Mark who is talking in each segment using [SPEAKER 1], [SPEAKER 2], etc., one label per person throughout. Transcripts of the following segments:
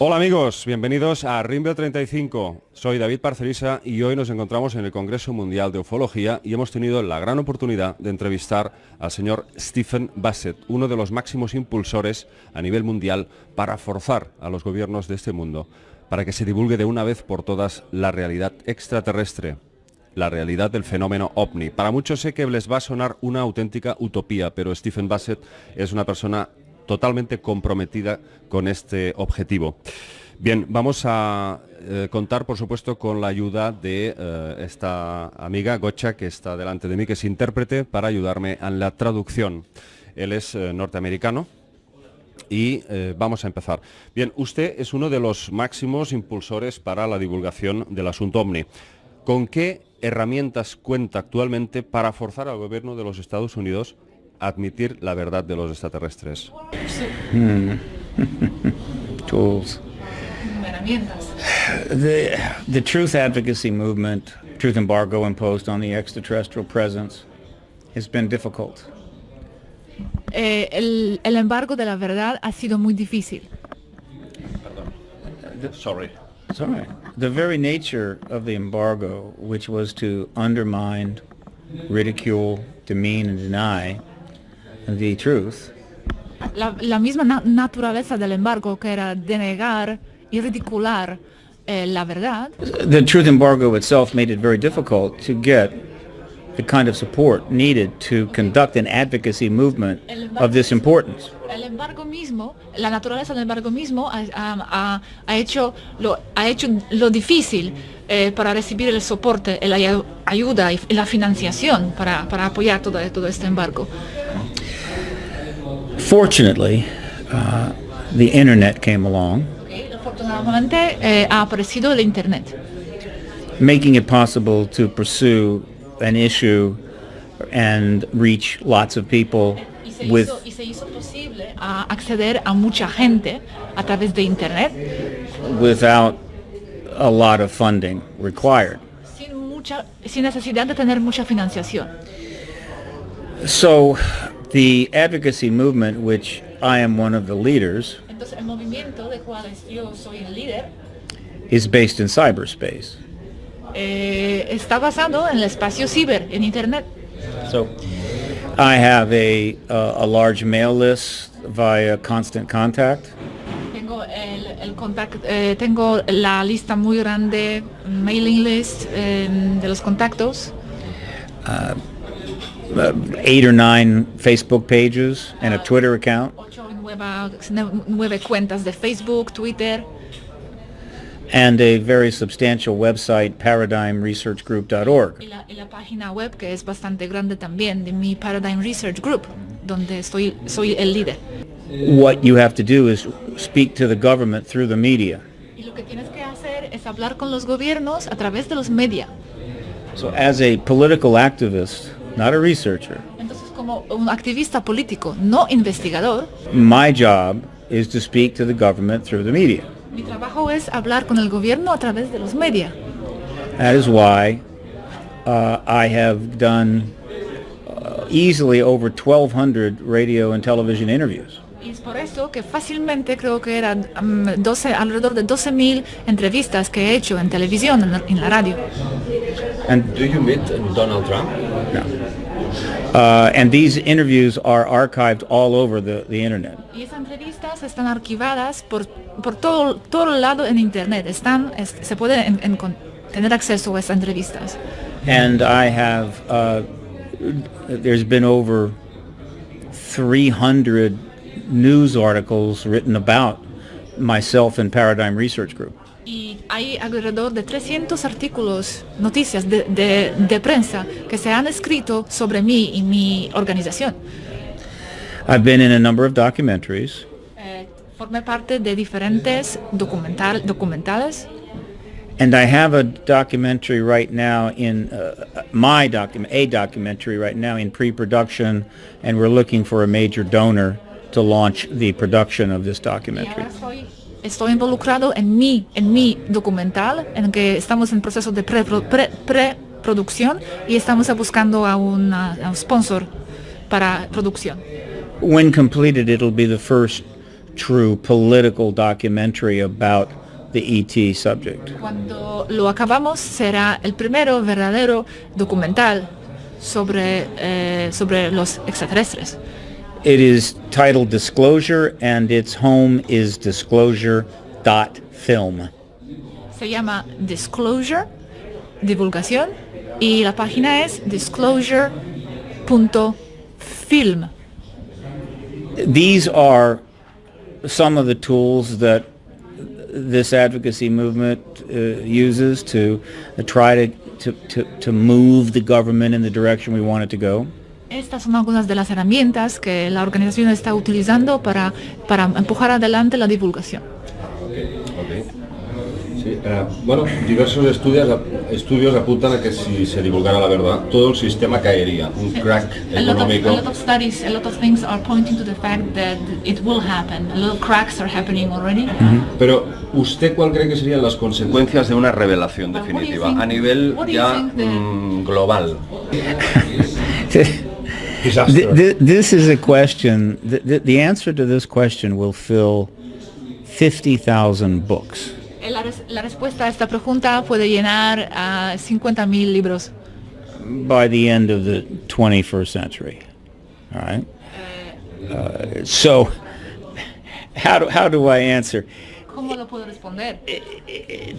[SPEAKER 1] Hola amigos, bienvenidos a Rimbe 35. Soy David Parceriza y hoy nos encontramos en el Congreso Mundial de Ufología y hemos tenido la gran oportunidad de entrevistar al señor Stephen Basset, uno de los máximos impulsores a nivel mundial para forzar a los gobiernos de este mundo para que se divulgue de una vez por todas la realidad extraterrestre, la realidad del fenómeno OVNI. Para muchos sé que les va a sonar una auténtica utopía, pero Stephen Basset es una persona totalmente comprometida con este objetivo. Bien, vamos a contar, por supuesto, con la ayuda de esta amiga, Gocha, que está delante de mí, que es intérprete, para ayudarme en la traducción. Él es norteamericano y vamos a empezar. Bien, usted es uno de los máximos impulsores para la divulgación del asunto OVNI. ¿Con qué herramientas cuenta actualmente para forzar al gobierno de los Estados Unidos admitir la verdad de los extraterrestres?
[SPEAKER 2] Tools. The truth advocacy movement, truth embargo imposed on the extraterrestrial presence, has been difficult.
[SPEAKER 3] El embargo de la verdad ha sido muy difícil.
[SPEAKER 1] Sorry.
[SPEAKER 2] Sorry. The very nature of the embargo, which was to undermine, ridicule, demean, and deny the truth.
[SPEAKER 3] La misma naturaleza del embargo, que era denegar y ridicular la verdad.
[SPEAKER 2] The truth embargo itself made it very difficult to get the kind of support needed to conduct an advocacy movement of this importance.
[SPEAKER 3] El embargo mismo, la naturaleza del embargo mismo ha hecho lo difícil para recibir el soporte, la ayuda y la financiación para apoyar todo este embargo.
[SPEAKER 2] Fortunately, the internet came along,
[SPEAKER 3] afortunadamente ha aparecido el internet,
[SPEAKER 2] making it possible to pursue an issue and reach lots of people with
[SPEAKER 3] se hizo posible acceder a mucha gente a través de internet
[SPEAKER 2] without a lot of funding required.
[SPEAKER 3] sin necesidad de tener mucha financiación.
[SPEAKER 2] So the advocacy movement, which I am one of the leaders,
[SPEAKER 3] Entonces el movimiento del cual yo soy el líder
[SPEAKER 2] is based in cyberspace.
[SPEAKER 3] Está basado en el espacio ciber, en internet.
[SPEAKER 2] So I have a large mail list via Constant Contact.
[SPEAKER 3] Tengo la lista muy grande, mailing list de los contactos.
[SPEAKER 2] 8 or 9 Facebook pages and a Twitter account.
[SPEAKER 3] 8 o 9 cuentas de Facebook, Twitter.
[SPEAKER 2] And a very substantial website, paradigmresearchgroup.org.
[SPEAKER 3] Y la página web, que es bastante grande también, de mi Paradigm Research Group, donde soy el líder.
[SPEAKER 2] What you have to do is speak to the government through the media.
[SPEAKER 3] Y lo que tienes que hacer es hablar con los gobiernos a través de los media.
[SPEAKER 2] So as a political activist, not a researcher,
[SPEAKER 3] Entonces, como un activista político, no investigador,
[SPEAKER 2] my job is to speak to the government through the media.
[SPEAKER 3] mi trabajo es hablar con el gobierno a través de los media.
[SPEAKER 2] That is why I have done easily over 1,200 radio and television interviews.
[SPEAKER 3] Y es por eso que fácilmente creo que eran alrededor de 12,000 entrevistas que he hecho en televisión, en la radio.
[SPEAKER 2] And
[SPEAKER 1] Do you meet Donald Trump?
[SPEAKER 2] no. And these interviews are archived all over the internet.
[SPEAKER 3] Y esas entrevistas están archivadas por todo el lado en internet. Se puede tener acceso a esas entrevistas.
[SPEAKER 2] And I have, there's been over 300 news articles written about myself and Paradigm Research Group.
[SPEAKER 3] Y hay alrededor de 300 artículos, noticias de prensa que se han escrito sobre mí y mi organización.
[SPEAKER 2] I've been in a number of documentaries.
[SPEAKER 3] Formé parte de diferentes documentales.
[SPEAKER 2] And I have a documentary right now in a documentary right now in pre-production, and we're looking for a major donor to launch the production of this documentary.
[SPEAKER 3] Estoy involucrado en mi documental, en que estamos en proceso de preproducción y estamos buscando a un sponsor para producción.
[SPEAKER 2] When completed, it'll be the first true political documentary about the ET subject.
[SPEAKER 3] Cuando lo acabamos será el primero verdadero documental sobre los extraterrestres.
[SPEAKER 2] It is titled Disclosure, and its home is disclosure.film.
[SPEAKER 3] Se llama Disclosure, divulgación, y la página es disclosure.film.
[SPEAKER 2] These are some of the tools that this advocacy movement uses to try to move the government in the direction we want it to go.
[SPEAKER 3] Estas son algunas de las herramientas que la organización está utilizando para empujar adelante la divulgación.
[SPEAKER 1] Okay. Sí, bueno, diversos estudios apuntan a que si se divulgara la verdad, todo el sistema caería, un crack económico.
[SPEAKER 3] A lot of studies, a lot of things are pointing to the fact that it will happen. A lot of cracks are happening already.
[SPEAKER 1] Pero, ¿usted cuál cree que serían las consecuencias de una revelación definitiva a nivel ya global?
[SPEAKER 2] This is a question. The answer to this question will fill 50,000 books.
[SPEAKER 3] La respuesta a esta pregunta puede llenar a 50,000 libros.
[SPEAKER 2] By the end of the 21st century. All right. So, how do I answer?
[SPEAKER 3] ¿Cómo lo puedo responder?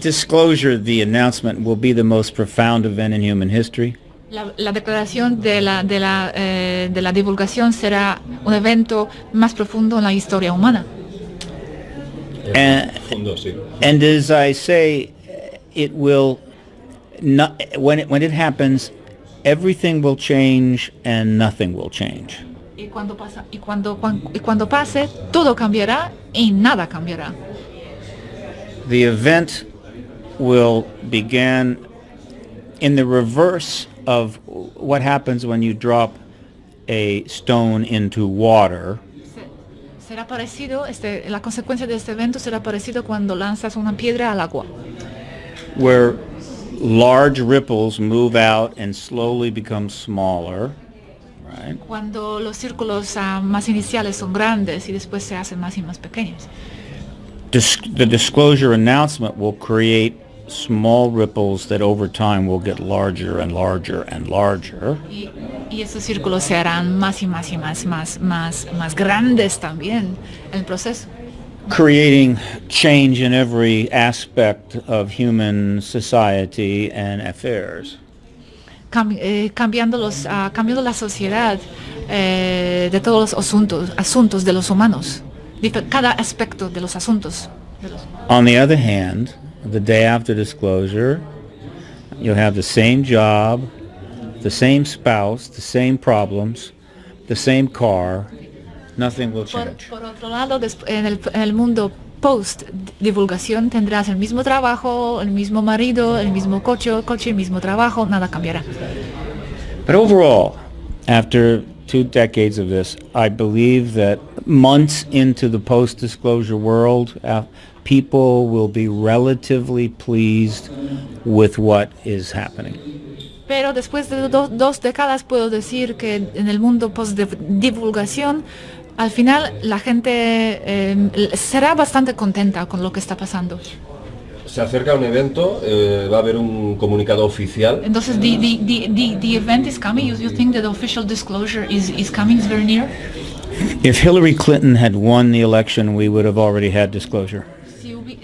[SPEAKER 2] Disclosure, the announcement, will be the most profound event in human history.
[SPEAKER 3] La declaración de la divulgación será un evento más profundo en la historia humana.
[SPEAKER 2] And as I say, it will not, when it happens, everything will change and nothing will change.
[SPEAKER 3] Y cuando pase, todo cambiará y nada cambiará.
[SPEAKER 2] The event will begin in the reverse of what happens when you drop a stone into water.
[SPEAKER 3] Será parecido, la consecuencia de este evento será parecido cuando lanzas una piedra al agua.
[SPEAKER 2] Where large ripples move out and slowly become smaller, right?
[SPEAKER 3] Cuando los círculos más iniciales son grandes y después se hacen más y más pequeños.
[SPEAKER 2] The disclosure announcement will create small ripples that over time will get larger and larger and larger.
[SPEAKER 3] Y esos círculos se harán más y más y más grandes también en el proceso.
[SPEAKER 2] Creating change in every aspect of human society and affairs.
[SPEAKER 3] Cambiando la sociedad de todos los asuntos de los humanos, cada aspecto de los asuntos.
[SPEAKER 2] On the other hand, the day after disclosure, you'll have the same job, the same spouse, the same problems, the same car, nothing will change.
[SPEAKER 3] Por otro lado, en el mundo post divulgación tendrás el mismo trabajo, el mismo marido, el mismo coche, el mismo trabajo, nada cambiará.
[SPEAKER 2] But overall, after 2 decades of this, I believe that months into the post-disclosure world, people will be relatively pleased with what is happening.
[SPEAKER 3] Pero después de dos décadas puedo decir que en el mundo post-divulgación, al final la gente será bastante contenta con lo que está pasando.
[SPEAKER 1] Se acerca un evento, va a haber un comunicado oficial.
[SPEAKER 3] Entonces, the event is coming. You think that the official disclosure is coming, is very near?
[SPEAKER 2] If Hillary Clinton had won the election, we would have already had disclosure.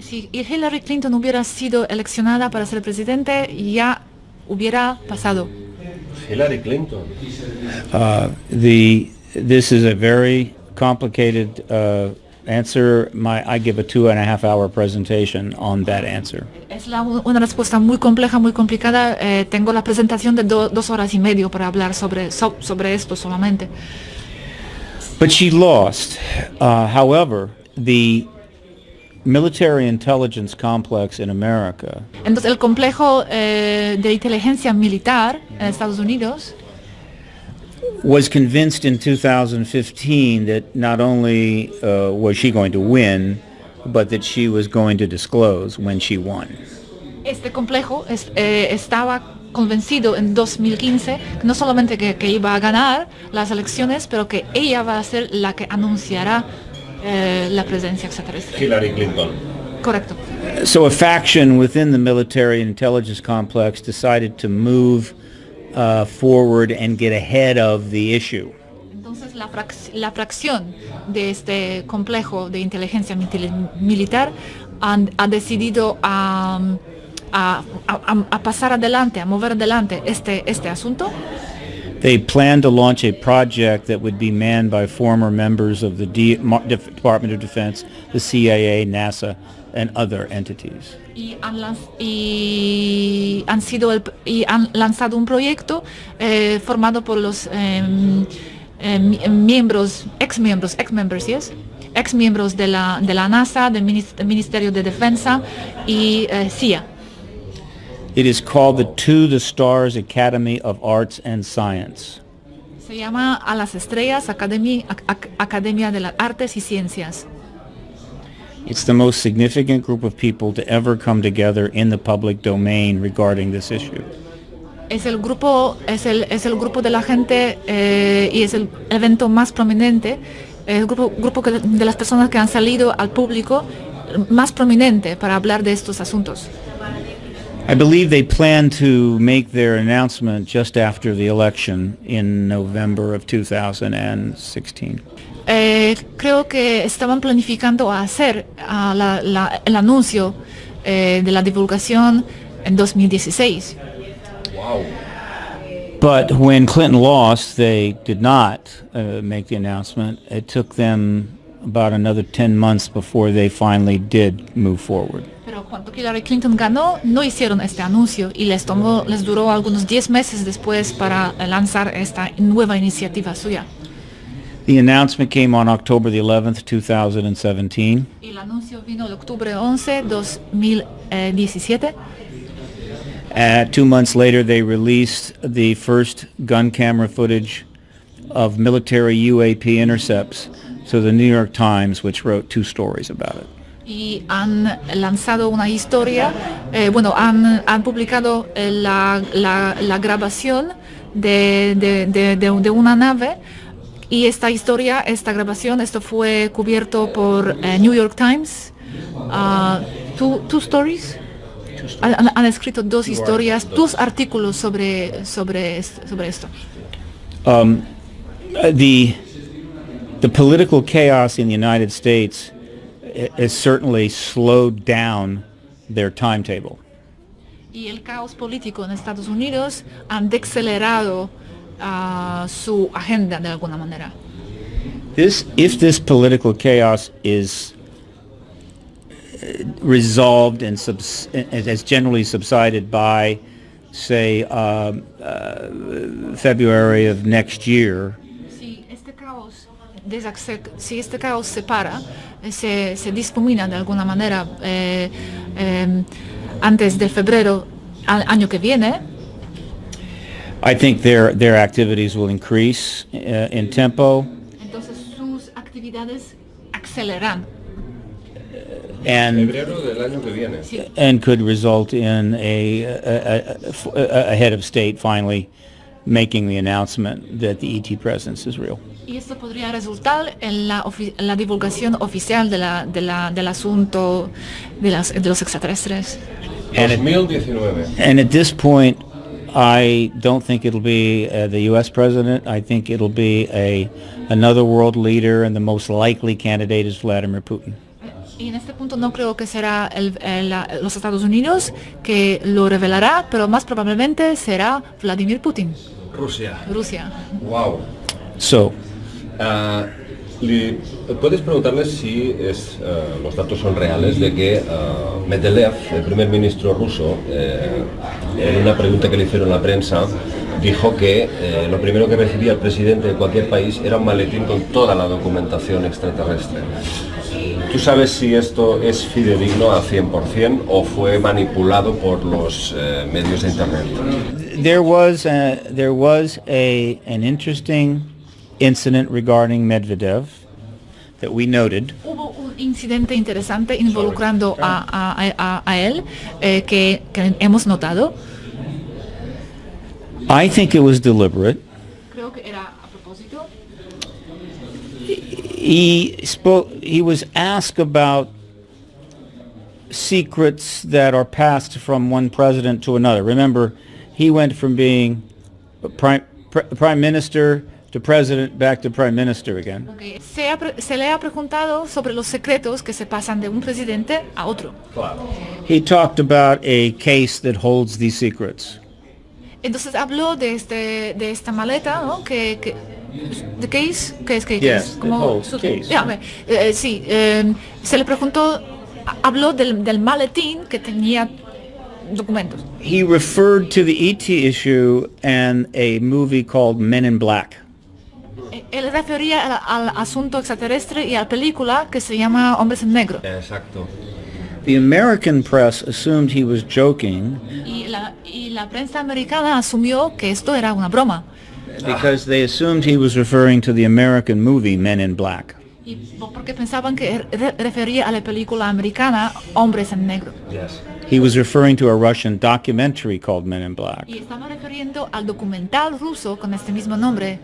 [SPEAKER 3] Si Hillary Clinton hubiera sido eleccionada para ser presidente, ya hubiera pasado.
[SPEAKER 1] Hillary Clinton.
[SPEAKER 2] This is a very complicated answer. I give a 2.5-hour presentation on that answer.
[SPEAKER 3] Es una respuesta muy compleja, muy complicada. Tengo la presentación de 2 horas y media para hablar sobre esto solamente.
[SPEAKER 2] But she lost. However, the military intelligence complex in America.
[SPEAKER 3] Entonces, el complejo de inteligencia militar en Estados Unidos
[SPEAKER 2] was convinced in 2015 that not only was she going to win, but that she was going to disclose when she won.
[SPEAKER 3] Este complejo estaba convencido en 2015 no solamente que iba a ganar las elecciones, pero que ella va a ser la que anunciará la presencia extraterrestre.
[SPEAKER 1] Hillary Clinton.
[SPEAKER 3] Correcto.
[SPEAKER 2] So a faction within the military and intelligence complex decided to move forward and get ahead of the issue.
[SPEAKER 3] Entonces la fracción de este complejo de inteligencia militar ha decidido a pasar adelante, a mover adelante este asunto.
[SPEAKER 2] They planned to launch a project that would be manned by former members of the Department of Defense, the CIA, NASA, and other entities.
[SPEAKER 3] Y han lanzado un proyecto formado por los ex miembros de la NASA, del Ministerio de Defensa y CIA.
[SPEAKER 2] It is called the To the Stars Academy of Arts and Science.
[SPEAKER 3] Se llama A las Estrellas Academia de las Artes y Ciencias.
[SPEAKER 2] It's the most significant group of people to ever come together in the public domain regarding this issue.
[SPEAKER 3] Es el grupo de la gente y es el evento más prominente, el grupo de las personas que han salido al público más prominente para hablar de estos asuntos.
[SPEAKER 2] I believe they plan to make their announcement just after the election in November of 2016.
[SPEAKER 3] Creo que estaban planificando hacer el anuncio de la divulgación en 2016.
[SPEAKER 1] Wow.
[SPEAKER 2] But when Clinton lost, they did not make the announcement. It took them about another 10 months before they finally did move forward.
[SPEAKER 3] Pero cuando Hillary Clinton ganó, no hicieron este anuncio y les duró algunos 10 meses después para lanzar esta nueva iniciativa suya.
[SPEAKER 2] The announcement came on October the 11th, 2017.
[SPEAKER 3] Y el anuncio vino el octubre 11, 2017.
[SPEAKER 2] 2 months later, they released the first gun camera footage of military UAP intercepts to the New York Times, which wrote 2 stories about it.
[SPEAKER 3] Y han lanzado una historia, han publicado la grabación de una nave, y esta grabación, esto fue cubierto por New York Times. Two stories. Han escrito 2 historias, 2 artículos sobre esto.
[SPEAKER 2] The political chaos in the United States has certainly slowed down their timetable.
[SPEAKER 3] Y el caos político en Estados Unidos han decelerado su agenda de alguna manera.
[SPEAKER 2] If this political chaos is resolved and has generally subsided by, say, February of next year,
[SPEAKER 3] si este caos se para, se difumina de alguna manera antes de febrero año que viene,
[SPEAKER 2] I think their activities will increase in tempo.
[SPEAKER 3] Entonces sus actividades aceleran.
[SPEAKER 1] Febrero del año que viene.
[SPEAKER 3] Sí.
[SPEAKER 2] And could result in a head of state finally making the announcement that the ET presence is real.
[SPEAKER 3] Y esto podría resultar en la divulgación oficial del asunto de los extraterrestres.
[SPEAKER 1] 2019.
[SPEAKER 2] And at this point, I don't think it'll be the U.S. president. I think it'll be another world leader, and the most likely candidate is Vladimir Putin.
[SPEAKER 3] Y en este punto no creo que será los Estados Unidos que lo revelará, pero más probablemente será Vladimir Putin. Rusia.
[SPEAKER 1] Wow.
[SPEAKER 2] So,
[SPEAKER 1] ¿puedes preguntarle si los datos son reales de que Medvedev, el primer ministro ruso, en una pregunta que le hicieron a la prensa, dijo que lo primero que recibía el presidente de cualquier país era un maletín con toda la documentación extraterrestre? ¿Tú sabes si esto es fidedigno al 100% o fue manipulado por los medios de internet?
[SPEAKER 2] there was an interesting incident regarding Medvedev that we noted.
[SPEAKER 3] Hubo un incidente interesante involucrando a él que hemos notado.
[SPEAKER 2] I think it was deliberate.
[SPEAKER 3] Creo que era a propósito.
[SPEAKER 2] He was asked about secrets that are passed from one president to another. Remember, he went from being prime minister to president, back to prime minister again.
[SPEAKER 3] Okay. Se le ha preguntado sobre los secretos que se pasan de un presidente a otro.
[SPEAKER 2] He talked about a case that holds these secrets.
[SPEAKER 3] Entonces habló de esta maleta, ¿no? ¿De case? ¿Qué es?
[SPEAKER 2] Yes, it holds case.
[SPEAKER 3] Yeah, okay. Sí, se le preguntó, habló del maletín que tenía documentos.
[SPEAKER 2] He referred to the ET issue and a movie called Men in Black.
[SPEAKER 3] Él refería al asunto extraterrestre y a la película que se llama Hombres en Negro.
[SPEAKER 1] Exacto.
[SPEAKER 2] The American press assumed he was joking
[SPEAKER 3] Y la prensa americana asumió que esto era una broma.
[SPEAKER 2] because they assumed he was referring to the American movie Men in Black.
[SPEAKER 3] Y porque pensaban que refería a la película americana Hombres en Negro.
[SPEAKER 1] Yes.
[SPEAKER 2] He was referring to a Russian documentary called Men in Black.
[SPEAKER 3] Y estaba refiriendo al documental ruso con este mismo nombre,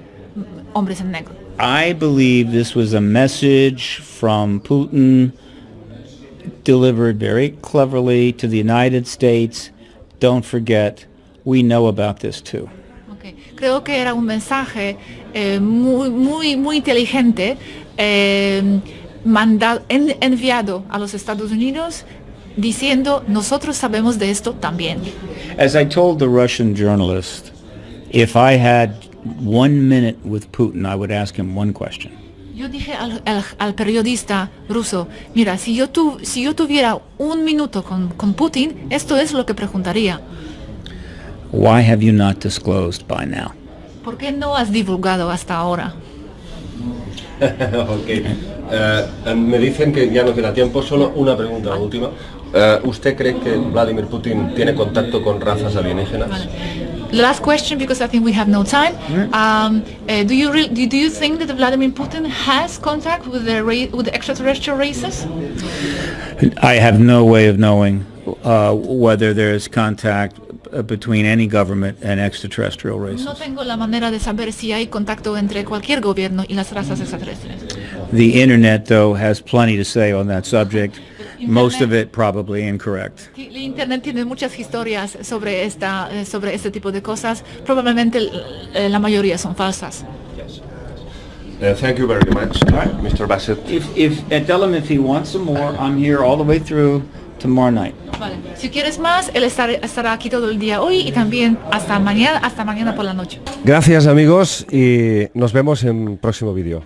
[SPEAKER 3] Hombres en Negro.
[SPEAKER 2] I believe this was a message from Putin delivered very cleverly to the United States. Don't forget, we know about this too.
[SPEAKER 3] Okay. Creo que era un mensaje muy inteligente enviado a los Estados Unidos diciendo nosotros sabemos de esto también.
[SPEAKER 2] As I told the Russian journalist, if I had 1 minute with Putin, I would ask him one question.
[SPEAKER 3] Yo dije al periodista ruso, mira, si yo tuviera 1 minuto con Putin, esto es lo que preguntaría.
[SPEAKER 2] Why have you not disclosed by now?
[SPEAKER 3] ¿Por qué no has divulgado hasta ahora?
[SPEAKER 1] Okay. Me dicen que ya no queda tiempo, solo una pregunta, la última. ¿Usted cree que Vladimir Putin tiene contacto con razas alienígenas?
[SPEAKER 3] Vale. Last question, because I think we have no time. Do you think that Vladimir Putin has contact with the extraterrestrial races?
[SPEAKER 2] I have no way of knowing whether there is contact between any government and extraterrestrial races.
[SPEAKER 3] No tengo la manera de saber si hay contacto entre cualquier gobierno y las razas extraterrestres.
[SPEAKER 2] The internet, though, has plenty to say on that subject. Most of it probably incorrect.
[SPEAKER 3] El internet tiene muchas historias sobre este tipo de cosas. Probablemente la mayoría son falsas.
[SPEAKER 1] Yes. Thank you very much, Mr. Basset.
[SPEAKER 2] Tell him if he wants some more, I'm here all the way through tomorrow night.
[SPEAKER 3] Vale. Si quieres más, él estará aquí todo el día hoy y también hasta mañana por la noche.
[SPEAKER 1] Gracias, amigos, y nos vemos en próximo vídeo.